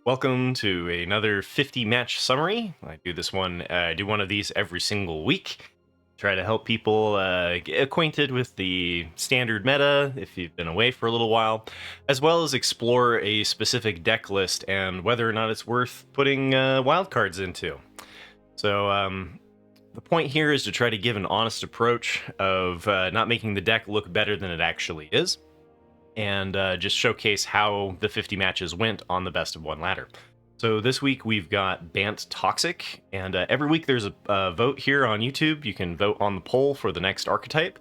Welcome to another 50 match summary. I do one of these every single week. Try to help people get acquainted with the standard meta if you've been away for a little while, as well as explore a specific deck list and whether or not it's worth putting wildcards into. So the point here is to try to give an honest approach of not making the deck look better than it actually is, and just showcase how the 50 matches went on the best of one ladder. So this week we've got Bant Toxic, and every week there's a vote here on YouTube. You can vote on the poll for the next archetype,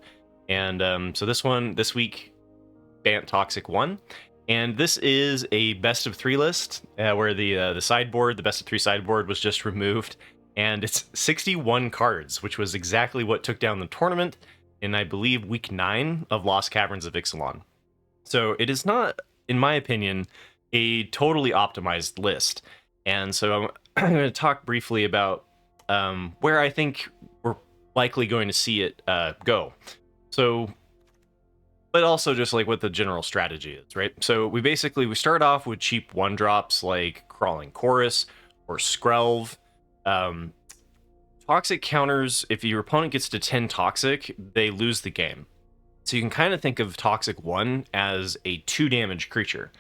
and so this week Bant Toxic won, and this is a best of 3 list where the sideboard, the best of 3 sideboard, was just removed, and it's 61 cards, which was exactly what took down the tournament in, I believe, week 9 of Lost Caverns of Ixalan. So it is not, in my opinion, a totally optimized list. And so I'm going to talk briefly about where I think we're likely going to see it go. So, but also just like what the general strategy is, right? So we start off with cheap 1-drops like Crawling Chorus or Skrelv. Toxic counters, if your opponent gets to 10 Toxic, they lose the game. So you can kind of think of Toxic 1 as a 2 damage creature.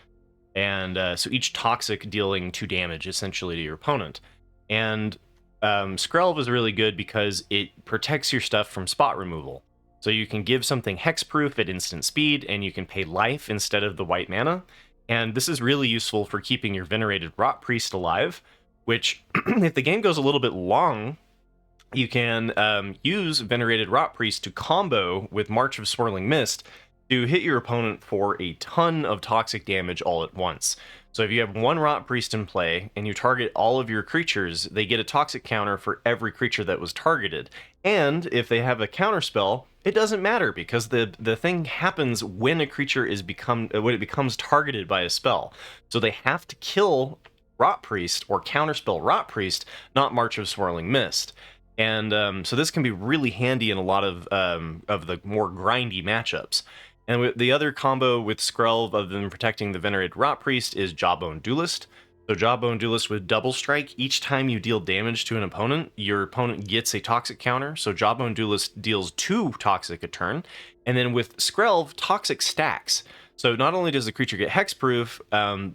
And so each Toxic dealing 2 damage essentially to your opponent. And Skrelv is really good because it protects your stuff from spot removal. So you can give something hexproof at instant speed, and you can pay life instead of the white mana. And this is really useful for keeping your Venerated Rot Priest alive, which, if the game goes a little bit long, you can use Venerated Rot Priest to combo with March of Swirling Mist to hit your opponent for a ton of toxic damage all at once. So if you have 1 Rot Priest in play and you target all of your creatures, they get a toxic counter for every creature that was targeted. And if they have a counter spell, it doesn't matter because the thing happens when a creature when it becomes targeted by a spell. So they have to kill Rot Priest or counterspell Rot Priest, not March of Swirling Mist. And so this can be really handy in a lot of the more grindy matchups. And the other combo with Skrelv, other than protecting the Venerated Rot Priest, is Jawbone Duelist. So Jawbone Duelist with Double Strike, each time you deal damage to an opponent, your opponent gets a Toxic counter. So Jawbone Duelist deals 2 Toxic a turn. And then with Skrelv, Toxic stacks. So not only does the creature get hexproof,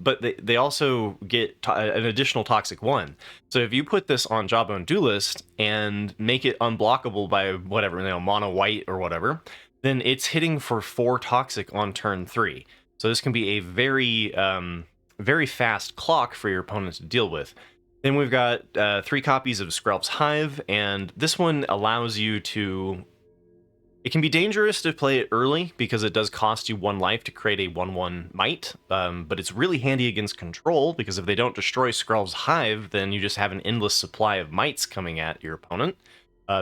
but they also get an additional Toxic 1. So if you put this on Jawbone Duelist and make it unblockable by whatever, mono white or whatever, then it's hitting for 4 Toxic on turn 3. So this can be a very, very fast clock for your opponent to deal with. Then we've got 3 copies of Skrelv's Hive, and this one allows you to... It can be dangerous to play it early because it does cost you 1 life to create a 1/1 Might, but it's really handy against control because if they don't destroy Skrelv's Hive, then you just have an endless supply of Mights coming at your opponent.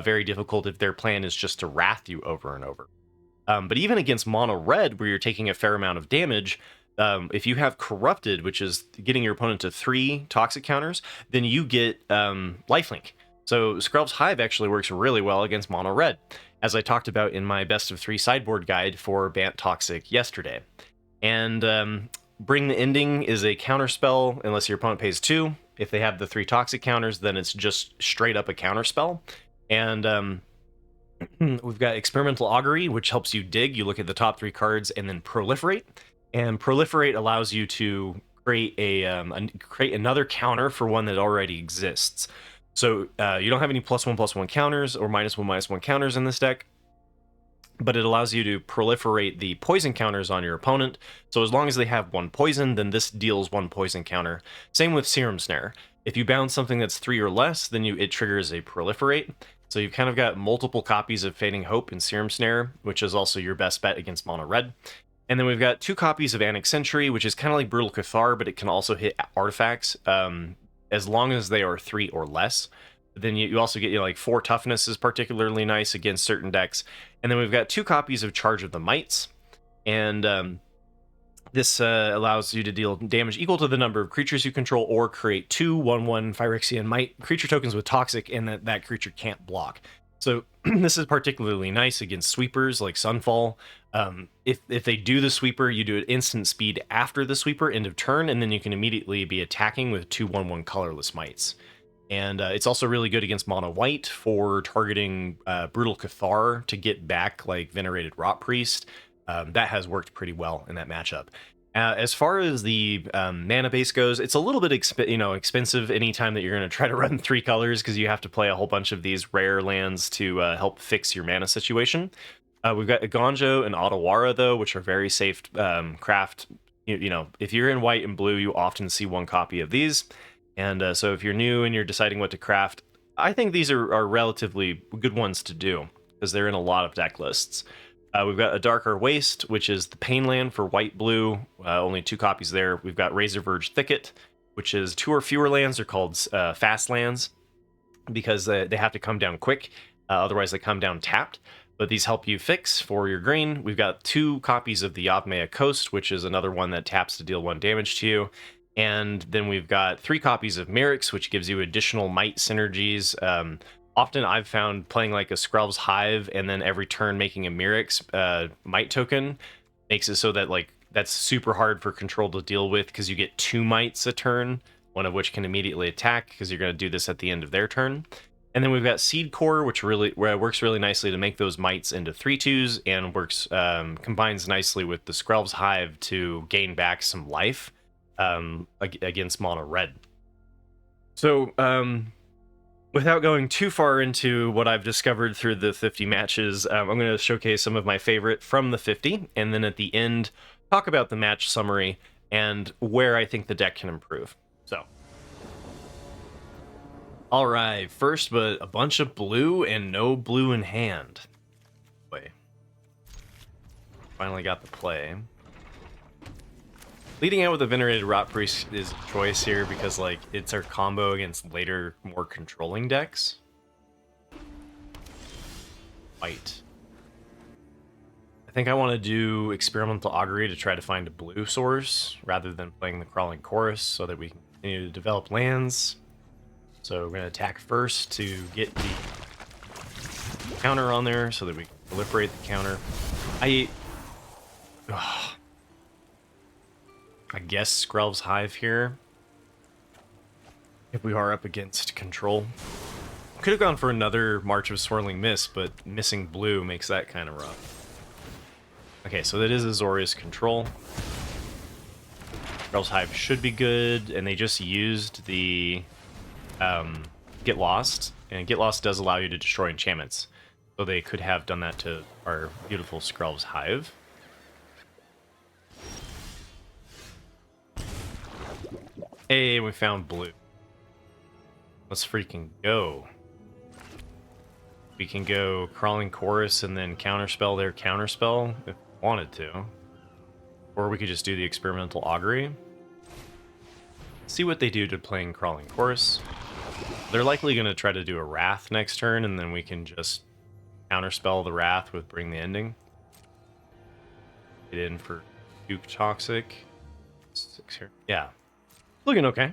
Very difficult if their plan is just to wrath you over and over. But even against mono red, where you're taking a fair amount of damage, if you have Corrupted, which is getting your opponent to 3 Toxic counters, then you get Lifelink. So Skrelv's Hive actually works really well against mono red, as I talked about in my best of 3 sideboard guide for Bant Toxic yesterday. And Bring the Ending is a counter spell unless your opponent pays 2. If they have the 3 Toxic counters, then it's just straight up a counter spell. And we've got Experimental Augury, which helps you dig. You look at the top 3 cards and then Proliferate. And Proliferate allows you to create create another counter for one that already exists. So you don't have any +1/+1 counters or -1/-1 counters in this deck, but it allows you to proliferate the poison counters on your opponent. So as long as they have 1 poison, then this deals 1 poison counter. Same with Serum Snare. If you bounce something that's 3 or less, then it triggers a proliferate. So you've kind of got multiple copies of Fading Hope and Serum Snare, which is also your best bet against mono red. And then we've got 2 copies of Annex Sentry, which is kind of like Brutal Cathar, but it can also hit artifacts as long as they are 3 or less. Then you also get, like 4 Toughness is particularly nice against certain decks. And then we've got 2 copies of Charge of the Mights. And this allows you to deal damage equal to the number of creatures you control or create 2 1/1 Phyrexian Might creature tokens with Toxic and that creature can't block. So this is particularly nice against sweepers like Sunfall. If they do the sweeper, you do it instant speed after the sweeper, end of turn, and then you can immediately be attacking with 2/1/1 colorless mites. And it's also really good against mono white for targeting Brutal Cathar to get back like Venerated Rot Priest. That has worked pretty well in that matchup. As far as the mana base goes, it's a little bit expensive anytime that you're going to try to run 3 colors, because you have to play a whole bunch of these rare lands to help fix your mana situation. We've got Agonjo and Otawara, though, which are very safe craft. If you're in white and blue, you often see 1 copy of these. And so if you're new and you're deciding what to craft, I think these are relatively good ones to do, because they're in a lot of deck lists. We've got a Darker Waste, which is the Pain land for white-blue. Only 2 copies there. We've got Razor Verge Thicket, which is 2 or fewer lands. They're called fast lands, because they have to come down quick. Otherwise, they come down tapped. But these help you fix for your green. We've got 2 copies of the Yavmaya Coast, which is another one that taps to deal 1 damage to you. And then we've got 3 copies of Merrick's, which gives you additional might synergies. Often I've found playing like a Skrelv's Hive and then every turn making a Merrick's might token makes it so that like that's super hard for control to deal with, because you get 2 mites a turn, one of which can immediately attack because you're going to do this at the end of their turn. And then we've got Seed Core, which works really nicely to make those mites into 3/2s, and combines nicely with the Skrelv's Hive to gain back some life against mono red. So without going too far into what I've discovered through the 50 matches, I'm going to showcase some of my favorite from the 50, and then at the end talk about the match summary and where I think the deck can improve. So all right, first, but a bunch of blue and no blue in hand. Wait, finally got the play. Leading out with a Venerated Rot Priest is a choice here, because like it's our combo against later, more controlling decks. White. I think I want to do Experimental Augury to try to find a blue source, rather than playing the Crawling Chorus, so that we can continue to develop lands. So we're going to attack first to get the counter on there, so that we can proliferate the counter. I guess Skrelv's Hive here, if we are up against control. Could have gone for another March of Swirling Mist, but missing blue makes that kind of rough. Okay, so that is Azorius Control. Skrelv's Hive should be good, and they just used the Get Lost, and Get Lost does allow you to destroy enchantments, so they could have done that to our beautiful Skrelv's Hive. Hey, we found blue. Let's freaking go. We can go Crawling Chorus and then counterspell their counterspell if we wanted to. Or we could just do the Experimental Augury. See what they do to playing Crawling Chorus. They're likely going to try to do a Wrath next turn, and then we can just counterspell the Wrath with Bring the Ending. Get in for Bant Toxic. 6 here. Yeah. Looking okay.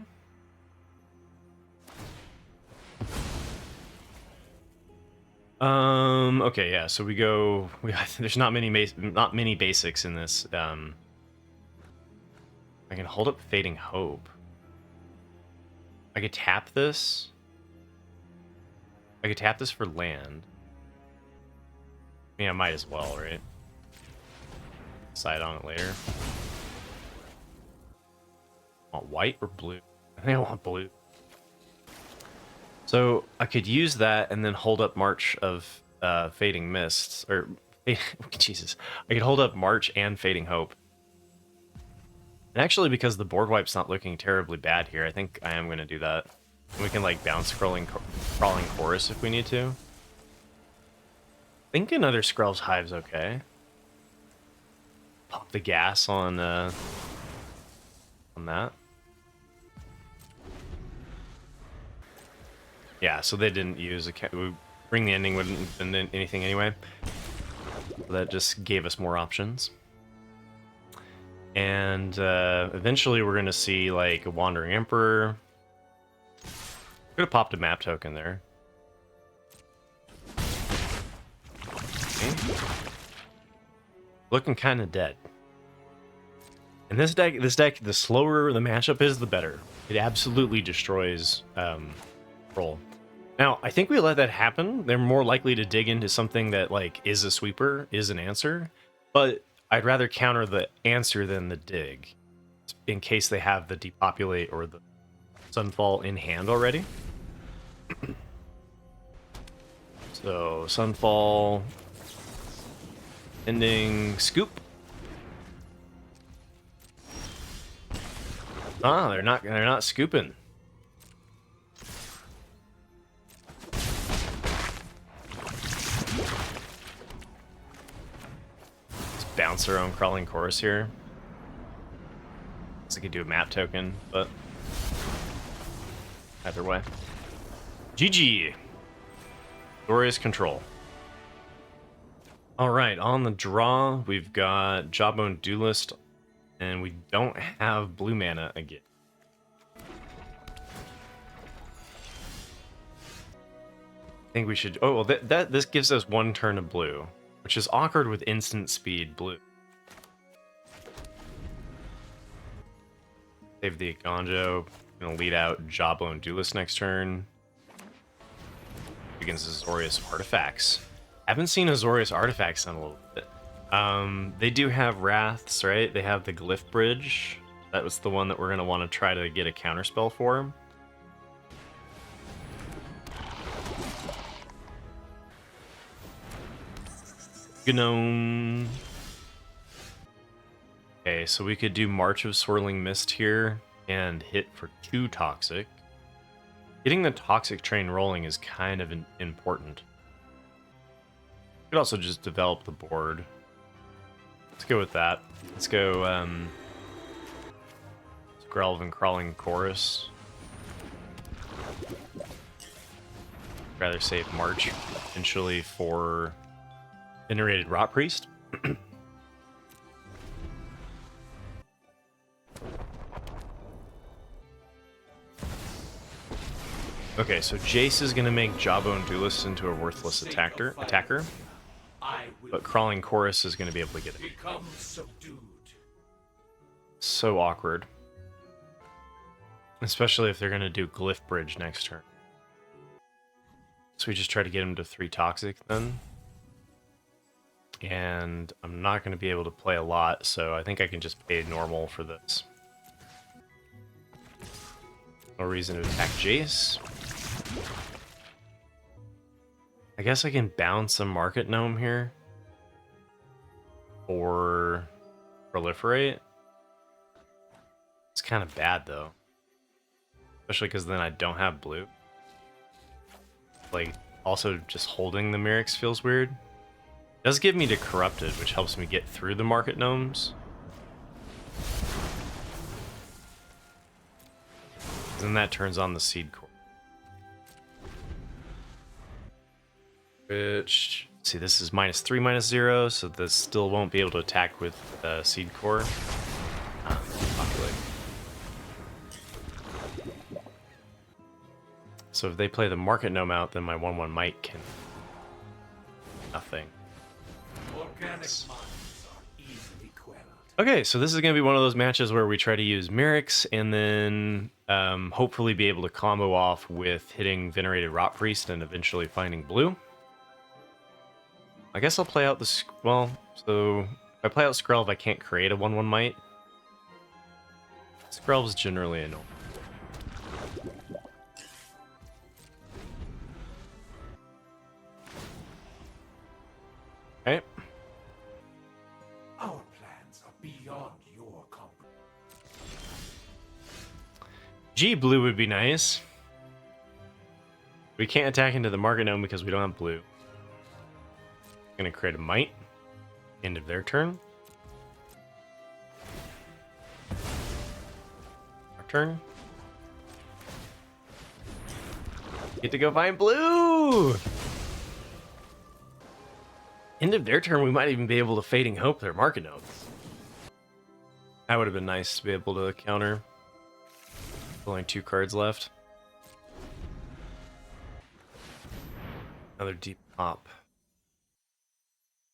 Okay, yeah. So we go. There's not many basics in this. I can hold up Fading Hope. I could tap this. I could tap this for land. Yeah, I might as well, right? Decide on it later. Want white or blue? I think I want blue. So I could use that and then hold up March of Fading Mists, or Jesus, I could hold up March and Fading Hope. And actually, because the board wipe's not looking terribly bad here, I think I am going to do that. We can like bounce Crawling Chorus if we need to. I think another Skrelv's Hive's okay. Pop the gas on that. Yeah, so they didn't use Bring the Ending wouldn't have been anything anyway. So that just gave us more options. And eventually we're going to see like a Wandering Emperor. Could have popped a map token there. Okay. looking kind of dead. And this deck, the slower the matchup is, the better. It absolutely destroys roll. Now, I think we let that happen. They're more likely to dig into something that like is a sweeper, is an answer. But I'd rather counter the answer than the dig, in case they have the depopulate or the Sunfall in hand already. So Sunfall, ending scoop. Ah, they're not scooping. Just bounce our own crawling chorus here. I could do a map token, but either way. GG. Azorius Control. Alright, on the draw, we've got Jawbone Duelist, and we don't have blue mana again. I think we should... Oh, well, this gives us one turn of blue, which is awkward with instant speed blue. Save the Agonjo. Gonna lead out Jawbone Duelist next turn. Against Azorius Artifacts. Haven't seen Azorius Artifacts in a little bit. They do have Wraths, right? They have the Glyph Bridge. That was the one that we're gonna want to try to get a counterspell for. Gnome. Okay, so we could do March of Swirling Mist here and hit for 2 Toxic. Getting the Toxic train rolling is kind of important. We could also just develop the board. Let's go with that. Let's go Skrelv Crawling Chorus. Rather save March potentially for Venerated Rot Priest. Okay, so Jace is going to make Jawbone Duelist into a worthless attacker, but Crawling Chorus is going to be able to get it. So awkward. Especially if they're going to do Glyph Bridge next turn. So we just try to get him to 3 Toxic then. And I'm not going to be able to play a lot, so I think I can just pay normal for this. No reason to attack Jace. I guess I can bounce a Market Gnome here. Or Proliferate. It's kind of bad though. Especially because then I don't have blue. Like, also just holding the Mirrex feels weird. It does give me to Corrupted, which helps me get through the Market Gnomes. Then that turns on the Seed Core. Which, see, this is -3, -0, so this still won't be able to attack with Seed Core. Populate. So if they play the Market Gnome out, then my 1/1 Might can... nothing. Okay, so this is going to be one of those matches where we try to use Mirrex and then hopefully be able to combo off with hitting Venerated Rot Priest and eventually finding blue. I guess I'll play out the... well, so if I play out Skrelv, I can't create a 1/1 Might. Skrelv's generally annoying. Okay. Our plans are beyond your comprehension. G blue would be nice. We can't attack into the Market Gnome because we don't have blue. Gonna create a Might. End of their turn. Our turn. Get to go find blue! End of their turn, we might even be able to Fading Hope their Market Gnome. That would have been nice to be able to counter. Only 2 cards left. Another deep pop.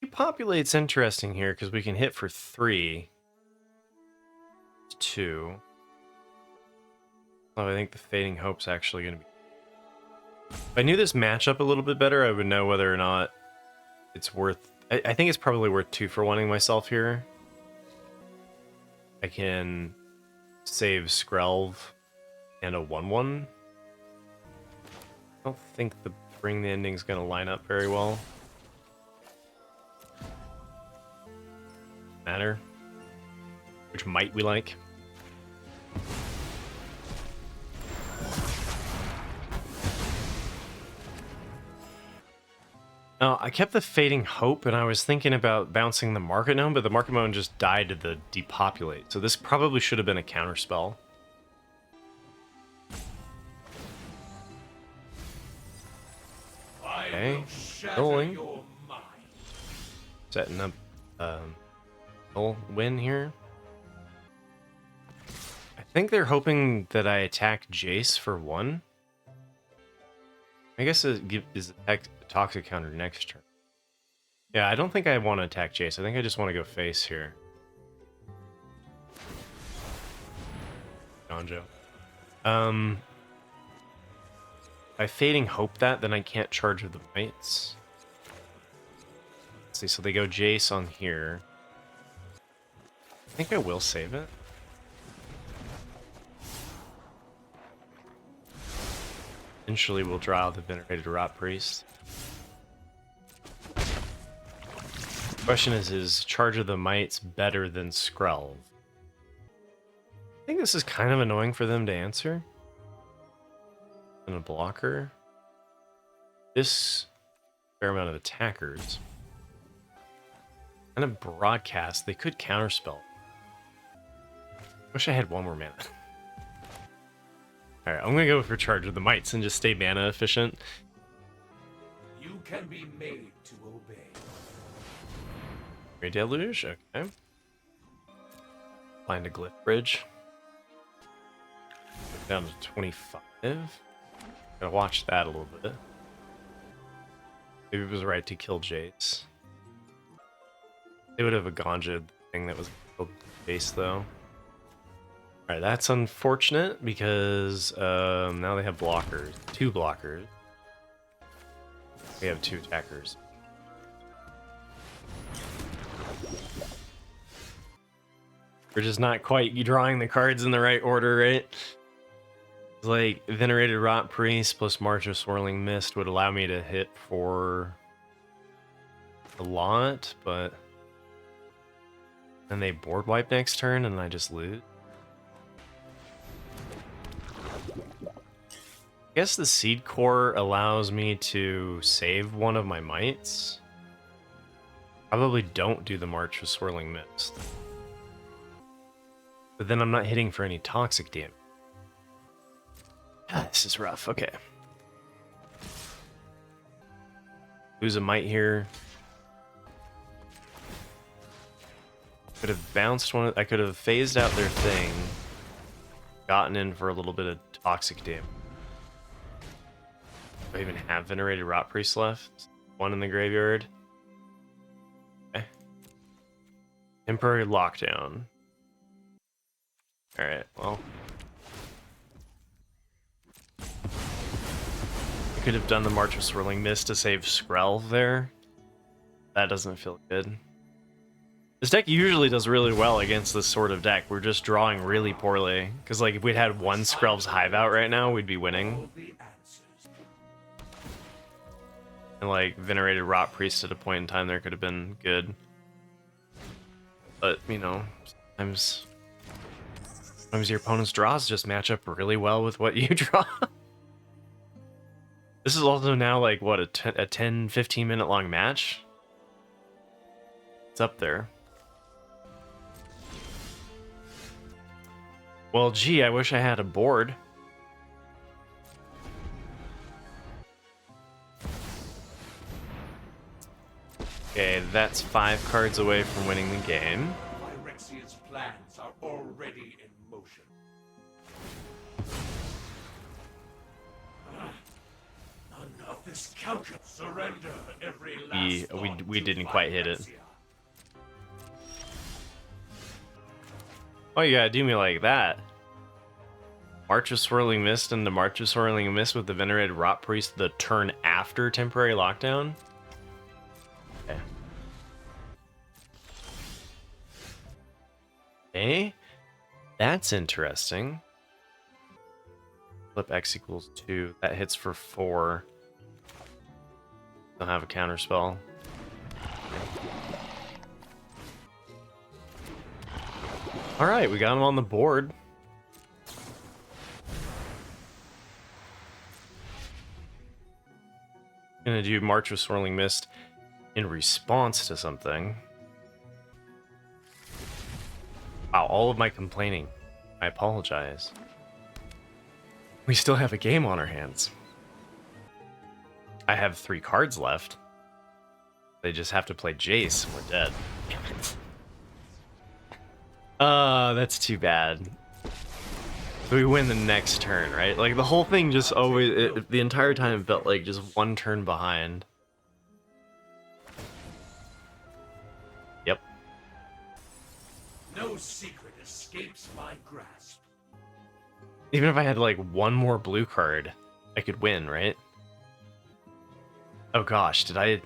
Depopulate's interesting here because we can hit for 3. 2. Oh, I think the Fading Hope's actually going to be... If I knew this matchup a little bit better, I would know whether or not it's worth... I think it's probably worth 2 for wanting myself here. I can save Skrelv and a 1/1. I don't think the Bring the Ending's going to line up very well. Matter. Which might we like? Now, I kept the Fading Hope, and I was thinking about bouncing the Market Gnome, but the Market Gnome just died to the Depopulate, so this probably should have been a counter spell. Okay, rolling. Setting up win here. I think they're hoping that I attack Jace for 1. I guess it is Toxic counter next turn. Yeah, I don't think I want to attack Jace. I think I just want to go face here. Gonjo. By Fading Hope that, then I can't charge with the Mites. Let's see, so they go Jace on here. I think I will save it. Eventually we'll draw out the Venerated Rot Priest. Question is Charge of the Mites better than Skrelv? I think this is kind of annoying for them to answer. And a blocker. This fair amount of attackers. And a broadcast. They could counterspell. Wish I had 1 more mana. Alright, I'm gonna go for Charge of the Mites and just stay mana efficient. You can be made to obey. Great Deluge, okay. Find a Glyph Bridge. Down to 25. Gotta watch that a little bit. Maybe it was right to kill Jace. They would have a Ganja thing that was killed Jace though. Alright, that's unfortunate because now they have blockers. 2 blockers. We have 2 attackers. We're just not quite drawing the cards in the right order, right? It's like Venerated Rot Priest plus March of Swirling Mist would allow me to hit for a lot, but then they board wipe next turn and I just lose. I guess the Seed Core allows me to save one of my Mites. Probably don't do the March of Swirling Mist. But then I'm not hitting for any toxic damage. Ah, this is rough. Okay. Lose a Mite here. Could have bounced one. I could have phased out their thing. Gotten in for a little bit of toxic damage. Do I even have Venerated Rot Priest left? 1 in the graveyard. Okay. Temporary lockdown. Alright, well. I could have done the March of Swirling Mist to save Skrelv there. That doesn't feel good. This deck usually does really well against this sort of deck. We're just drawing really poorly. Because like if we'd had 1 Skrelv's Hive out right now, we'd be winning. And like Venerated Rot Priest at a point in time there could have been good. But, you know, sometimes your opponent's draws just match up really well with what you draw. This is also now like, what, a 10-15 minute long match? It's up there. Well, gee, I wish I had a board. Okay, that's 5 cards away from winning the game. Phyrexia's plans are already in motion. This counter surrender every last we didn't quite hit it. Oh, you gotta do me like that. March of Swirling Mist into March of Swirling Mist with the Venerated Rot Priest the turn after Temporary Lockdown? Okay. Okay. That's interesting. Flip X equals 2. That hits for 4. Don't have a counter spell. Alright, we got him on the board. Gonna do March of Swirling Mist in response to something. Wow, all of my complaining. I apologize. We still have a game on our hands. I have 3 cards left. They just have to play Jace and we're dead. Damn it. That's too bad. We win the next turn, right? Like, the whole thing just always... the entire time felt like just one turn behind. Yep. No secret escapes my grasp. Even if I had, like, one more blue card, I could win, right? Oh gosh, did I...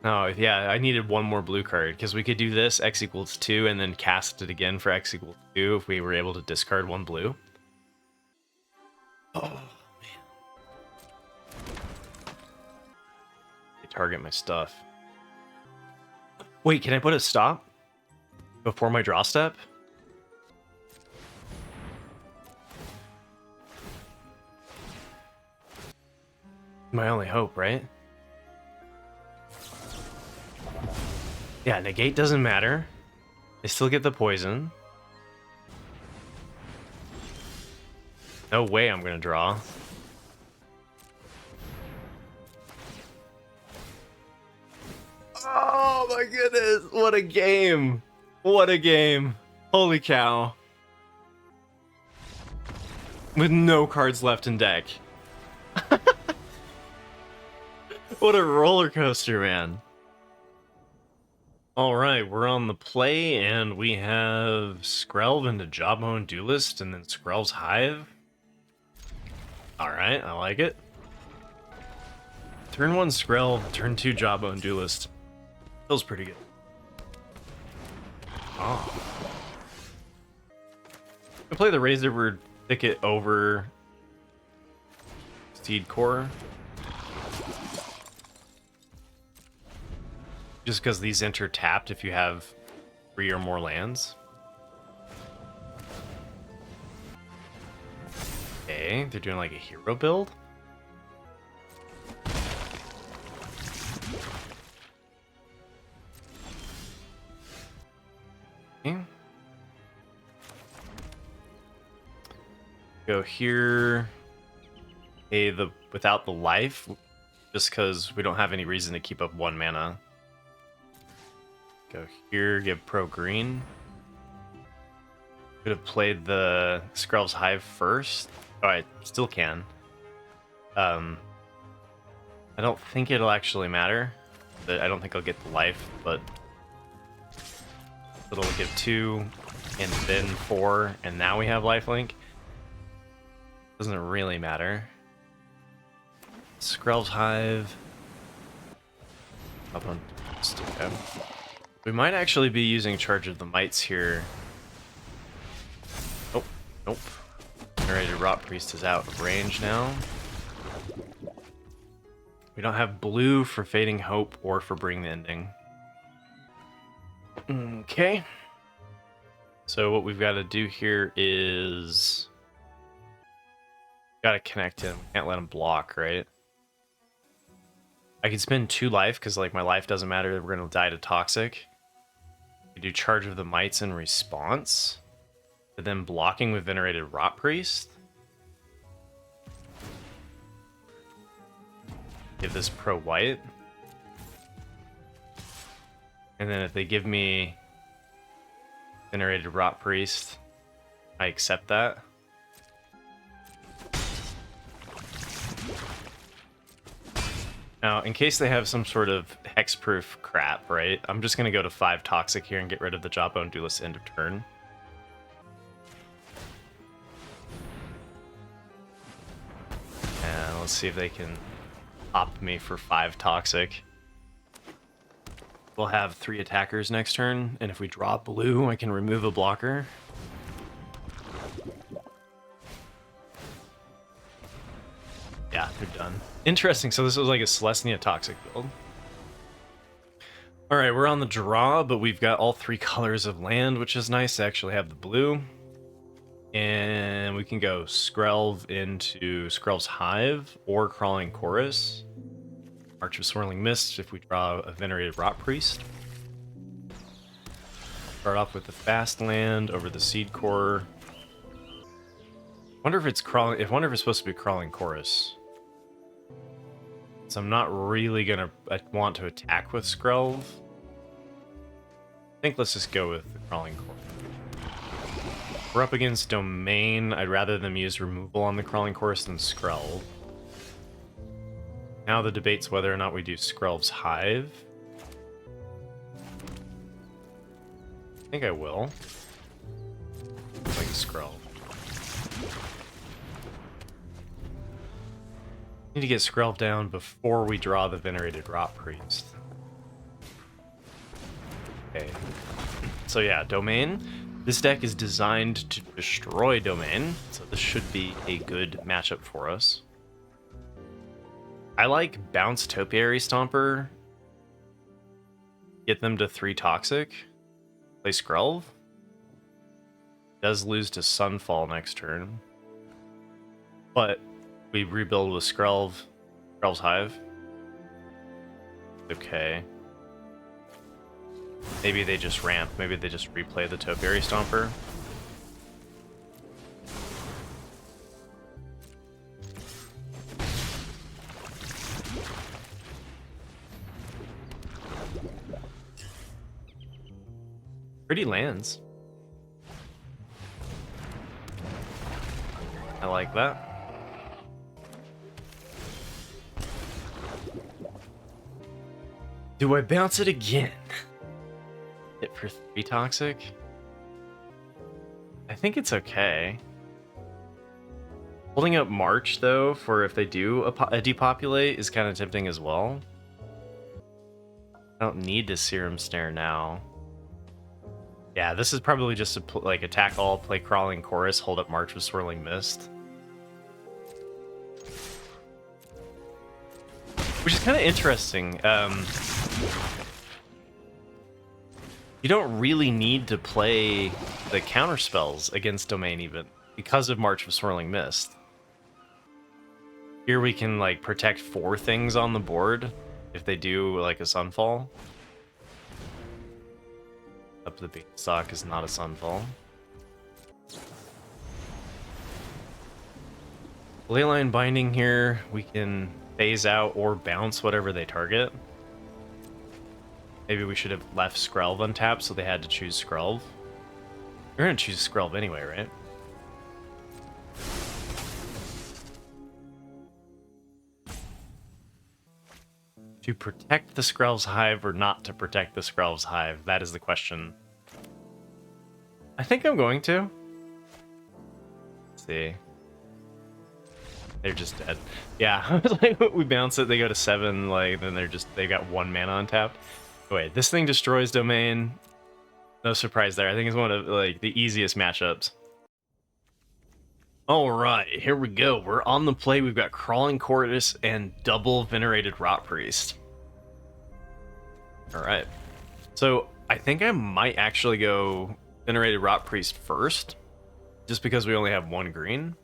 Oh, yeah, I needed one more blue card, because we could do this, X equals 2, and then cast it again for X equals 2 if we were able to discard one blue. Oh, man. They target my stuff. Wait, can I put a stop before my draw step? My only hope, right? Yeah, negate doesn't matter. I still get the poison. No way I'm gonna draw. Oh my goodness, what a game. What a game. Holy cow. With no cards left in deck. What a roller coaster, man. Alright, we're on the play, and we have Skrelv into Jawbone Duelist, and then Skrelv's Hive. Alright, I like it. Turn 1 Skrelv, turn 2 Jawbone Duelist. Feels pretty good. Oh. I play the Razorword Thicket over Seed Core. Just because these enter tapped if you have 3 or more lands. Okay, they're doing like a hero build. Okay. Go here. Okay, without the life, just because we don't have any reason to keep up 1 mana. Go here, give pro green. Could have played the Skrelv's Hive first. Oh, I still can. I don't think it'll actually matter. I don't think I'll get the life, but it'll give 2 and then 4, and now we have lifelink. Doesn't really matter. Skrelv's Hive. Up on okay. We might actually be using Charge of the Mites here. Oh, nope. Venerated Rot Priest is out of range now. We don't have blue for Fading Hope or for Bring the Ending. Okay. So what we've got to do here is... got to connect him. Can't let him block, right? I can spend 2 life because like my life doesn't matter. We're going to die to Toxic. We do Charge of the Mites in response. But then blocking with Venerated Rot Priest. Give this pro white. And then if they give me Venerated Rot Priest, I accept that. Now, in case they have some sort of hexproof crap, right? I'm just gonna go to 5 Toxic here and get rid of the Jawbone Duelist end of turn. And let's see if they can pop me for 5 Toxic. We'll have 3 attackers next turn, and if we draw blue, I can remove a blocker. Yeah, they're done. Interesting, so this was like a Selesnya Toxic build. Alright, we're on the draw, but we've got all 3 colors of land, which is nice to actually have the blue. And we can go Skrelv into Skrelv's Hive or Crawling Chorus. March of Swirling Mist if we draw a Venerated Rot Priest. Start off with the fast land over the Seed Core. Wonder if it's crawling. I wonder if it's supposed to be Crawling Chorus. So I'm not really gonna want to attack with Skrelv. I think let's just go with the Crawling Chorus. We're up against Domain. I'd rather them use removal on the Crawling Chorus than Skrelv. Now the debate's whether or not we do Skrelv's Hive. I think I will. Like Skrelv. Need to get Skrelv down before we draw the Venerated Rot Priest. Okay. So yeah, Domain. This deck is designed to destroy Domain, so this should be a good matchup for us. I like Bounce Topiary Stomper. Get them to 3 Toxic. Play Skrelv. Does lose to Sunfall next turn. But we rebuild with Skrelv's Hive. Okay. Maybe they just ramp. Maybe they just replay the Topiary Stomper. Pretty lands. I like that. Do I bounce it again? Hit for 3 Toxic? I think it's okay. Holding up March, though, for if they do a depopulate is kind of tempting as well. I don't need to Serum Snare now. Yeah, this is probably just to like attack all, play Crawling Chorus, hold up March with Swirling Mist. Which is kind of interesting. You don't really need to play the counter spells against Domain even because of March of Swirling Mist. Here we can like protect 4 things on the board if they do like a Sunfall. Up the Beanstalk is not a Sunfall. Leyline Binding here, we can phase out or bounce whatever they target. Maybe we should have left Skrelv untapped so they had to choose Skrelv. You're gonna choose Skrelv anyway, right? To protect the Skrelv's Hive or not to protect the Skrelv's Hive? That is the question. I think I'm going to. Let's see. They're just dead. Yeah, like we bounce it, they go to 7, like then they got 1 mana untapped. Wait, this thing destroys Domain. No surprise there. I think it's one of like the easiest matchups. All right, here we go. We're on the play. We've got Crawling Chorus and double Venerated Rot Priest. All right. So I think I might actually go Venerated Rot Priest first, just because we only have 1 green.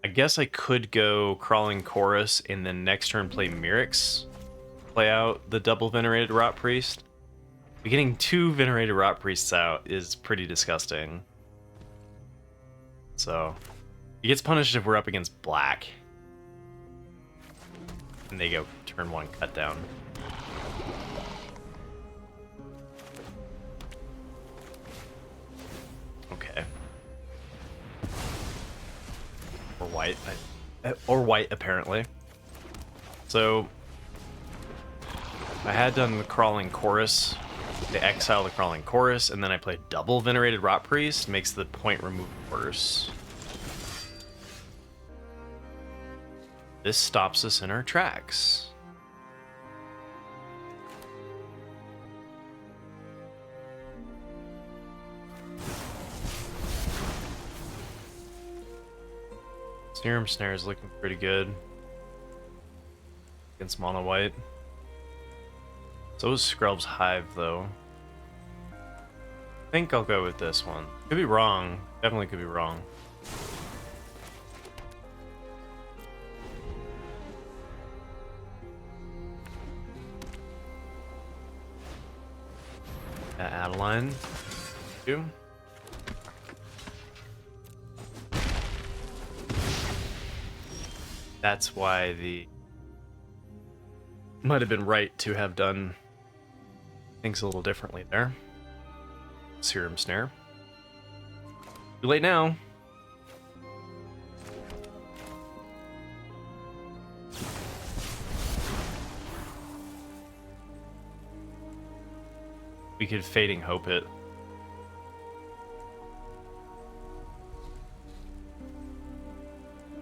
I guess I could go Crawling Chorus and then next turn play Mirrex. Play out the double Venerated Rot Priest. But getting 2 Venerated Rot Priests out is pretty disgusting. So he gets punished if we're up against black. And they go turn 1 cut down. Okay. Or white. Or white, apparently. So I had done the Crawling Chorus, they exile the Crawling Chorus, and then I played double Venerated Rot Priest, makes the point removal worse. This stops us in our tracks. Serum Snare is looking pretty good against Mono White. So is Scrub's Hive, though. I think I'll go with this one. Could be wrong. Definitely could be wrong. Adeline. Two. That's why the might have been right to have done things a little differently there. Serum Snare. Too late now. We could Fading Hope it.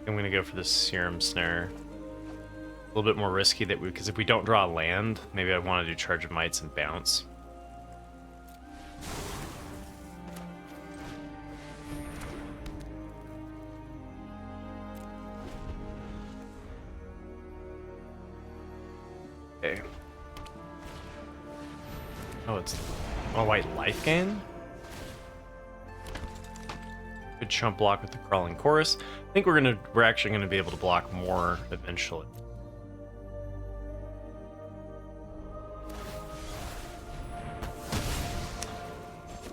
I'm gonna go for the Serum Snare. A little bit more risky that because if we don't draw a land, maybe I want to do Charge of Mites and bounce. Okay. Oh, it's white Lifegain. Good chump block with the Crawling Chorus. I think we're actually gonna be able to block more eventually.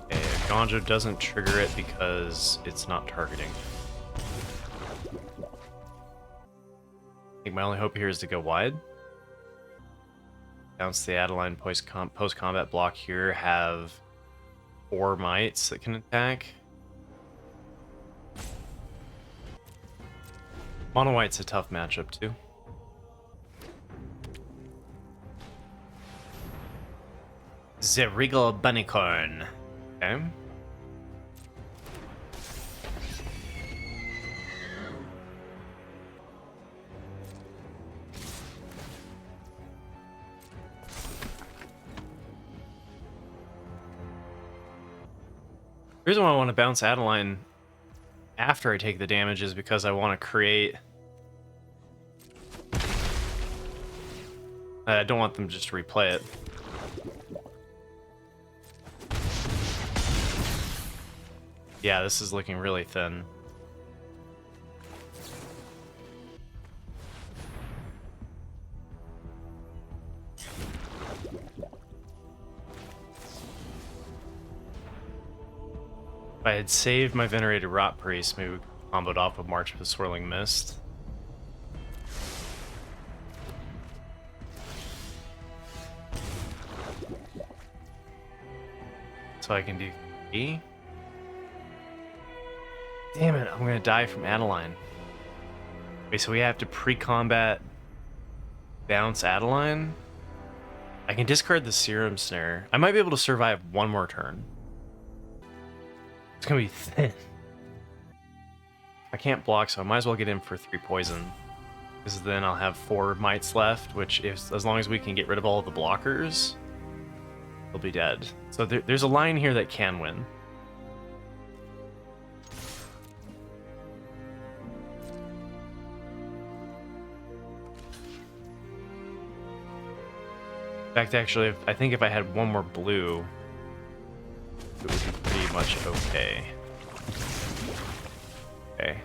Okay, Gonjo doesn't trigger it because it's not targeting. I think my only hope here is to go wide. Bounce the Adeline post-combat block here, have 4 mites that can attack. Mono White's a tough matchup too. The Regal Bunnycorn. Okay. The reason why I want to bounce Adeline after I take the damage is because I want to create... I don't want them just to replay it. Yeah, this is looking really thin. If I had saved my Venerated Rot Priest, maybe we could combo it off with March of the Swirling Mist. So I can do E. Damn it, I'm gonna die from Adeline. Wait, so we have to pre-combat bounce Adeline? I can discard the Serum Snare. I might be able to survive one more turn. It's gonna be thin. I can't block, so I might as well get in for 3 poison. Because then I'll have 4 mites left, which as long as we can get rid of all of the blockers, they'll be dead. So there's a line here that can win. In fact, actually, I think if I had one more blue, it would be pretty much okay. Okay.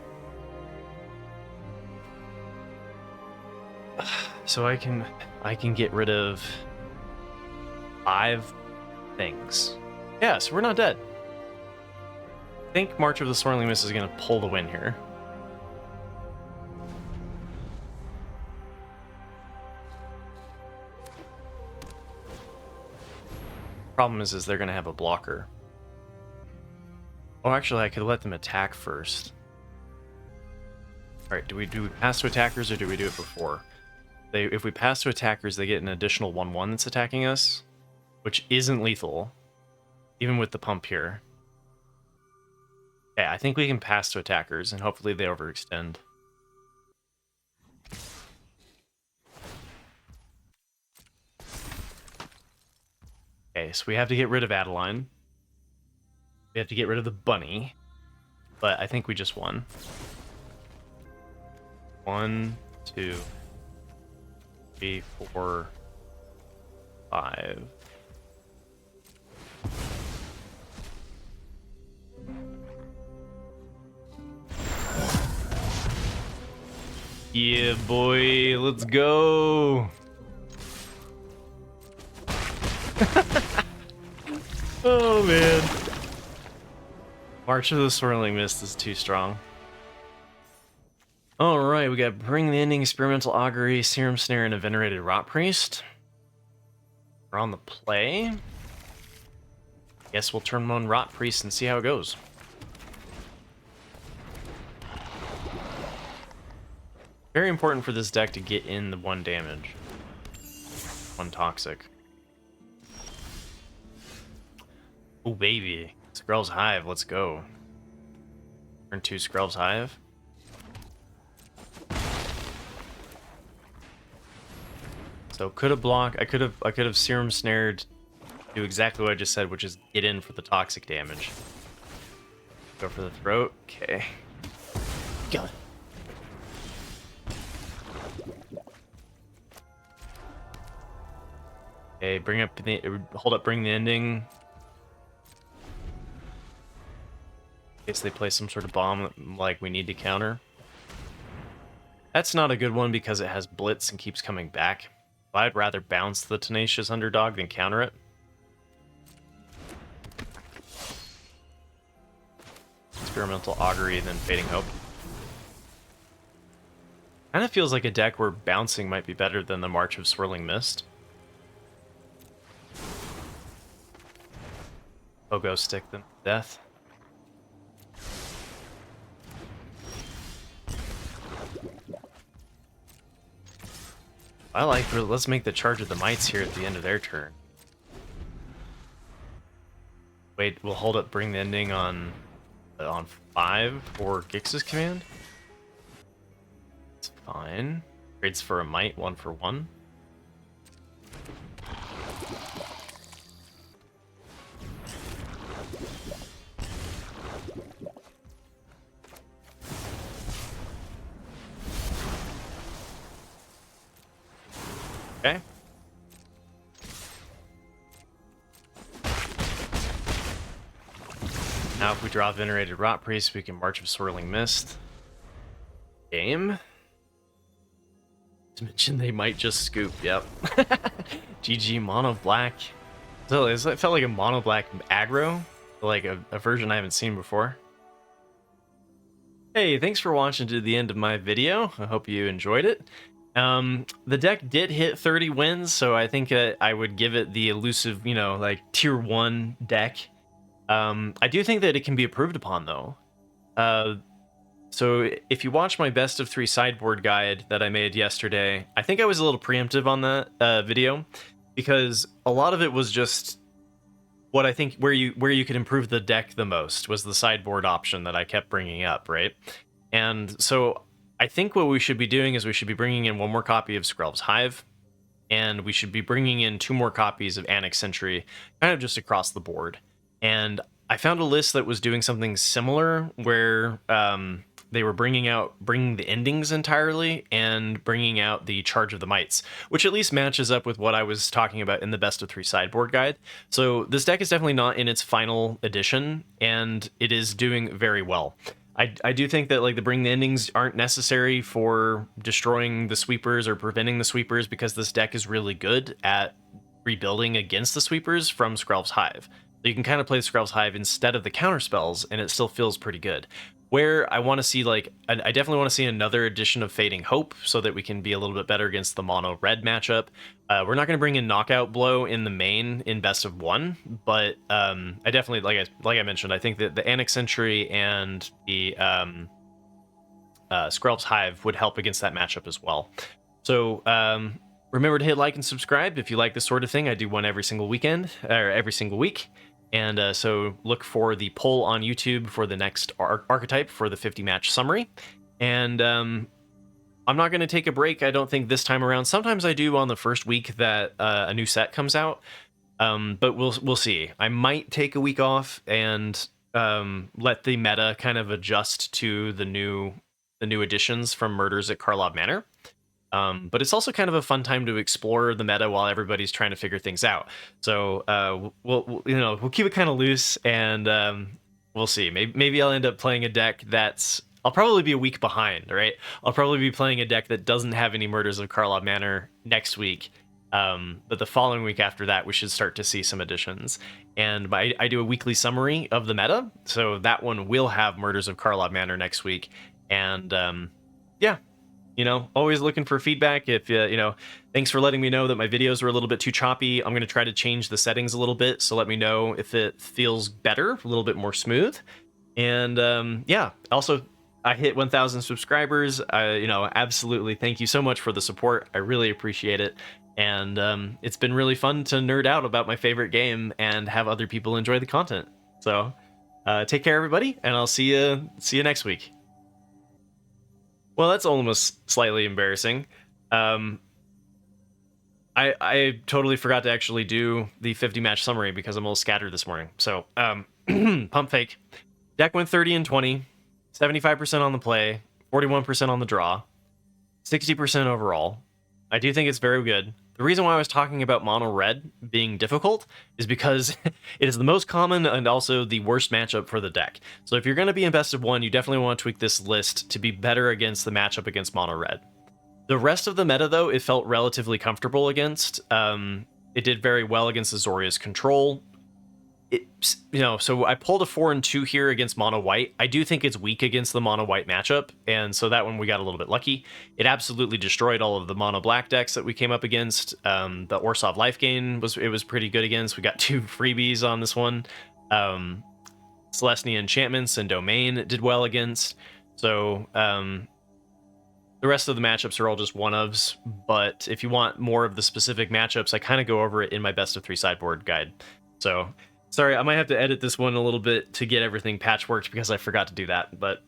So I can get rid of 5 things. Yeah, so we're not dead. I think March of the Swirling Mist is going to pull the win here. Problem is they're going to have a blocker. Oh, actually, I could let them attack first. All right, do we pass to attackers or do we do it before? if we pass to attackers, they get an additional 1/1 that's attacking us, which isn't lethal, even with the pump here. Yeah, I think we can pass to attackers, and hopefully they overextend. Okay, so we have to get rid of Adeline. We have to get rid of the bunny, but I think we just won. 1, 2, 3, 4, 5. Yeah, boy, let's go. Oh, man. March of the Swirling Mist is too strong. Alright, we got Bring the Ending, Experimental Augury, Serum Snare, and a Venerated Rot Priest. We're on the play. Guess we'll turn on Rot Priest and see how it goes. Very important for this deck to get in the 1 damage. 1 toxic. Oh, baby. Skrell's Hive, let's go. Turn 2 Skrell's Hive. So could have blocked. I could have Serum Snared, do exactly what I just said, which is get in for the toxic damage. Go for the throat. Okay. Go. Okay, bring up the hold up, bring the ending. In case they play some sort of bomb like we need to counter. That's not a good one because it has blitz and keeps coming back. I'd rather bounce the Tenacious Underdog than counter it. Experimental Augury, then Fading Hope. Kind of feels like a deck where bouncing might be better than the March of Swirling Mist. Pogo Stick them to death. I like, let's make the Charge of the Mites here at the end of their turn. Wait, we'll hold up Bring the Ending on 5 for Gix's command. It's fine. Trades for a Mite, 1 for 1. Okay. Now if we draw Venerated Rot Priest, we can March of Swirling Mist. Game. To mention they might just scoop, yep. GG mono black. So it felt like a mono black aggro, like a version I haven't seen before. Hey, thanks for watching to the end of my video. I hope you enjoyed it. The deck did hit 30 wins, so I think I would give it the elusive, you know, like tier 1 deck. I do think that it can be improved upon though. So if you watch my best of 3 sideboard guide that I made yesterday, I think I was a little preemptive on that video because a lot of it was just what I think where you could improve the deck the most was the sideboard option that I kept bringing up, right? And so I think what we should be doing is we should be bringing in 1 more copy of Skrell's Hive, and we should be bringing in 2 more copies of Annex Sentry, kind of just across the board. And I found a list that was doing something similar, where they were bringing the endings entirely and bringing out the Charge of the Mites, which at least matches up with what I was talking about in the best of 3 sideboard guide. So this deck is definitely not in its final edition, and it is doing very well. I do think that like the Bring the Endings aren't necessary for destroying the sweepers or preventing the sweepers, because this deck is really good at rebuilding against the sweepers from Skrell's Hive. So you can kind of play Skrell's Hive instead of the counter spells, and it still feels pretty good. Where I want to see, like, I definitely want to see another edition of Fading Hope so that we can be a little bit better against the mono red matchup. We're not going to bring in Knockout Blow in the main in best of 1, but I definitely, like I mentioned, I think that the Annex Sentry and the Skrell's Hive would help against that matchup as well. So remember to hit like and subscribe if you like this sort of thing. I do one every single weekend, or every single week. And so look for the poll on YouTube for the next archetype for the 50 match summary. And I'm not going to take a break, I don't think, this time around. Sometimes I do on the first week that a new set comes out. But we'll see. I might take a week off and let the meta kind of adjust to the new additions from Murders at Karlov Manor. But it's also kind of a fun time to explore the meta while everybody's trying to figure things out. So we'll keep it kind of loose, and we'll see. Maybe I'll end up playing a deck I'll probably be a week behind, right? I'll probably be playing a deck that doesn't have any Murders of Karlov Manor next week. But the following week after that, we should start to see some additions. And I do a weekly summary of the meta, so that one will have Murders of Karlov Manor next week. And yeah. Always looking for feedback. If thanks for letting me know that my videos were a little bit too choppy. I'm going to try to change the settings a little bit, so let me know if it feels better, a little bit more smooth. And yeah, also I hit 1,000 subscribers. Absolutely thank you so much for the support. I really appreciate it. And it's been really fun to nerd out about my favorite game and have other people enjoy the content. So take care, everybody, and I'll see you next week. Well, that's almost slightly embarrassing. I totally forgot to actually do the 50 match summary because I'm a little scattered this morning. So, pump fake. Deck went 30 and 20, 75% on the play, 41% on the draw, 60% overall. I do think it's very good. The reason why I was talking about mono red being difficult is because it is the most common and also the worst matchup for the deck. So if you're going to be in best of one, you definitely want to tweak this list to be better against the matchup against mono red. The rest of the meta, though, it felt relatively comfortable against. It did very well against Azorius Control. So I pulled a 4 and 2 here against mono white. I do think it's weak against the mono white matchup, and so that one we got a little bit lucky. It absolutely destroyed all of the mono black decks that we came up against. The Orsov Lifegain was pretty good against. We got 2 freebies on this one. Selesnya Enchantments and Domain did well against. So the rest of the matchups are all just one-ofs, but if you want more of the specific matchups, I kind of go over it in my best of 3 sideboard guide. So sorry, I might have to edit this one a little bit to get everything patchworked because I forgot to do that, but